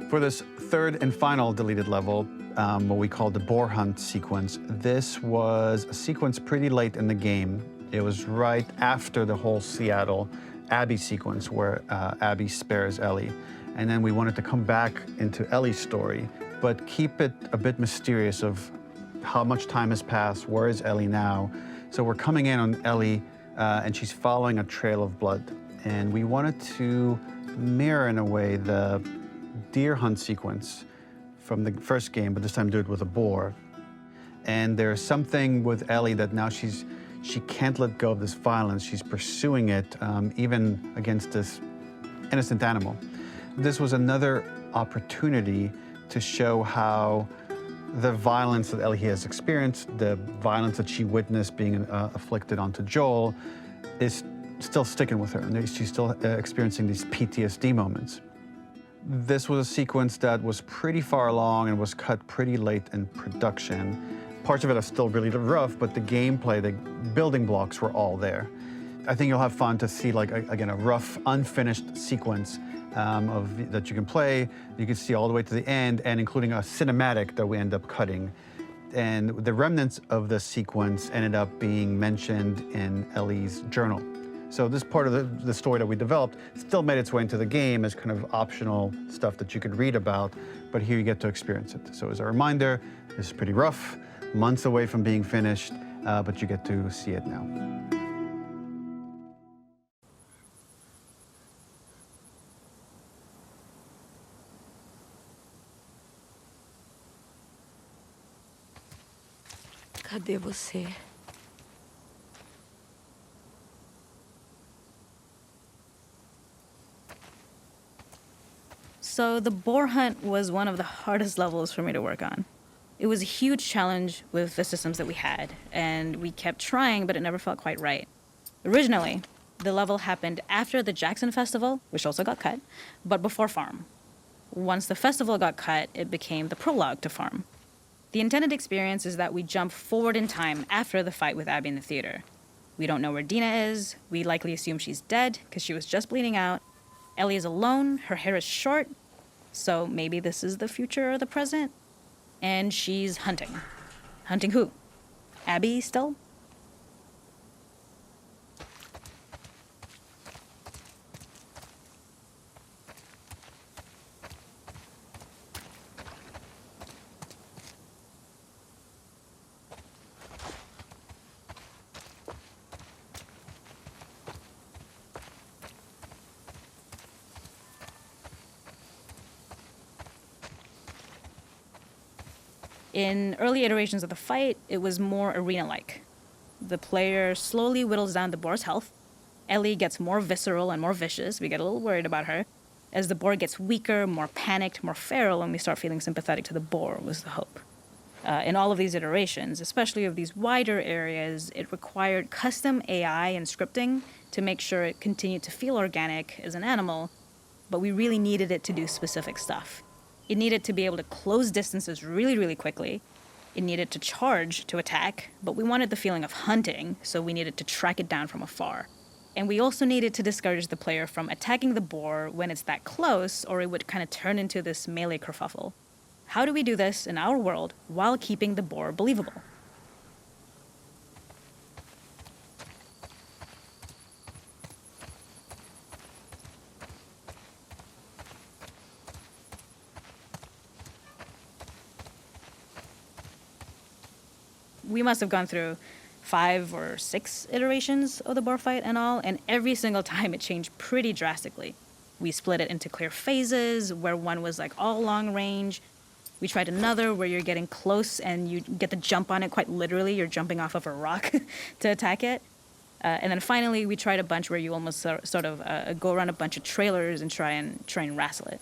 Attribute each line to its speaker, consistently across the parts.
Speaker 1: For this third and final deleted level, what we call the boar hunt sequence, this was a sequence pretty late in the game. It was right after the whole Seattle Abby sequence where Abby spares Ellie. And then we wanted to come back into Ellie's story, but keep it a bit mysterious of how much time has passed, where is Ellie now? So we're coming in on Ellie and she's following a trail of blood. And we wanted to mirror in a way the deer hunt sequence from the first game, but this time do it with a boar. And there's something with Ellie that now she can't let go of this violence. She's pursuing it, even against this innocent animal. This was another opportunity to show how the violence that Ellie has experienced, the violence that she witnessed being afflicted onto Joel, is still sticking with her, and she's still experiencing these PTSD moments. This was a sequence that was pretty far along and was cut pretty late in production. Parts of it are still really rough, but the gameplay, the building blocks were all there. I think you'll have fun to see, like, again, a rough, unfinished sequence that you can play. You can see all the way to the end, and including a cinematic that we end up cutting. And the remnants of the sequence ended up being mentioned in Ellie's journal. So this part of the story that we developed still made its way into the game as kind of optional stuff that you could read about, but here you get to experience it. So as a reminder, this is pretty rough, months away from being finished, but you get to see it now.
Speaker 2: Cadê você?
Speaker 3: So the boar hunt was one of the hardest levels for me to work on. It was a huge challenge with the systems that we had, and we kept trying, but it never felt quite right. Originally, the level happened after the Jackson Festival, which also got cut, but before Farm. Once the festival got cut, it became the prologue to Farm. The intended experience is that we jump forward in time after the fight with Abby in the theater. We don't know where Dina is. We likely assume she's dead because she was just bleeding out. Ellie is alone. Her hair is short. So maybe this is the future or the present. And she's hunting. Hunting who? Abby still? In early iterations of the fight, it was more arena-like. The player slowly whittles down the boar's health. Ellie gets more visceral and more vicious. We get a little worried about her. As the boar gets weaker, more panicked, more feral, and we start feeling sympathetic to the boar was the hope. In all of these iterations, especially of these wider areas, it required custom AI and scripting to make sure it continued to feel organic as an animal, but we really needed it to do specific stuff. It needed to be able to close distances really, really quickly. It needed to charge to attack, but we wanted the feeling of hunting, so we needed to track it down from afar. And we also needed to discourage the player from attacking the boar when it's that close, or it would kind of turn into this melee kerfuffle. How do we do this in our world while keeping the boar believable? We must have gone through 5 or 6 iterations of the boar fight and all, and every single time it changed pretty drastically. We split it into clear phases, where one was like all long range. We tried another where you're getting close and you get to jump on it quite literally. You're jumping off of a rock to attack it. And then finally, we tried a bunch where you almost sort of go around a bunch of trailers and try and wrestle it.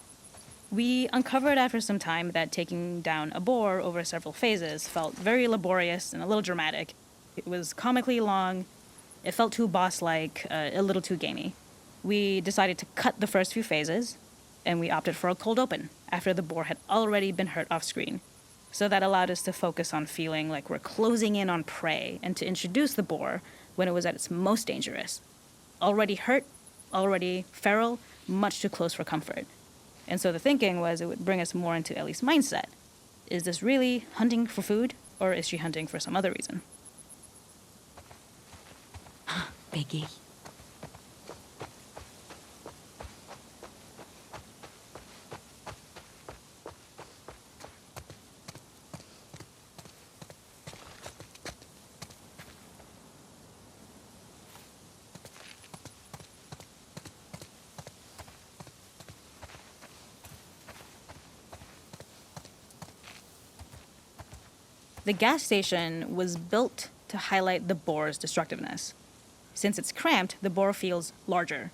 Speaker 3: We uncovered after some time that taking down a boar over several phases felt very laborious and a little dramatic. It was comically long, it felt too boss-like, a little too gamey. We decided to cut the first few phases, and we opted for a cold open after the boar had already been hurt off-screen. So that allowed us to focus on feeling like we're closing in on prey and to introduce the boar when it was at its most dangerous. Already hurt, already feral, much too close for comfort. And so the thinking was it would bring us more into Ellie's mindset. Is this really hunting for food, or is she hunting for some other reason?
Speaker 2: Peguei.
Speaker 3: The gas station was built to highlight the bore's destructiveness. Since it's cramped, the bore feels larger.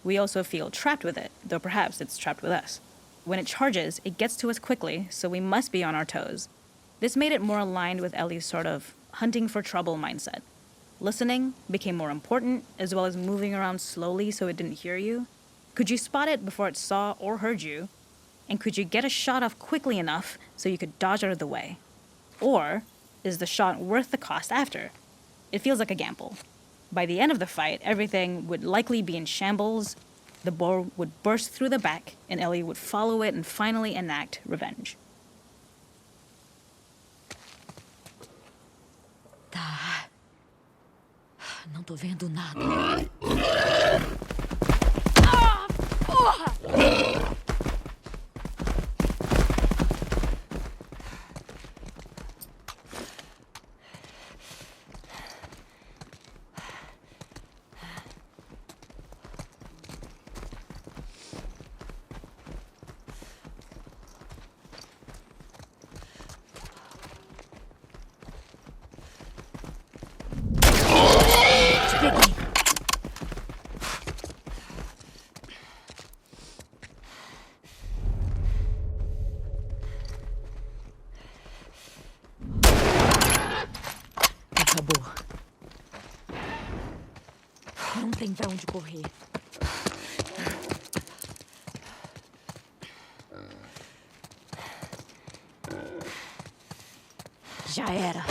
Speaker 3: We also feel trapped with it, though perhaps it's trapped with us. When it charges, it gets to us quickly, so we must be on our toes. This made it more aligned with Ellie's sort of hunting for trouble mindset. Listening became more important, as well as moving around slowly so it didn't hear you. Could you spot it before it saw or heard you? And could you get a shot off quickly enough so you could dodge out of the way? Or is the shot worth the cost after? It feels like a gamble. By the end of the fight, everything would likely be in shambles, the boar would burst through the back, and Ellie would follow it and finally enact revenge.
Speaker 2: Tá. Não tô vendo nada. Porra! Acabou. Não tem pra onde correr. Já era.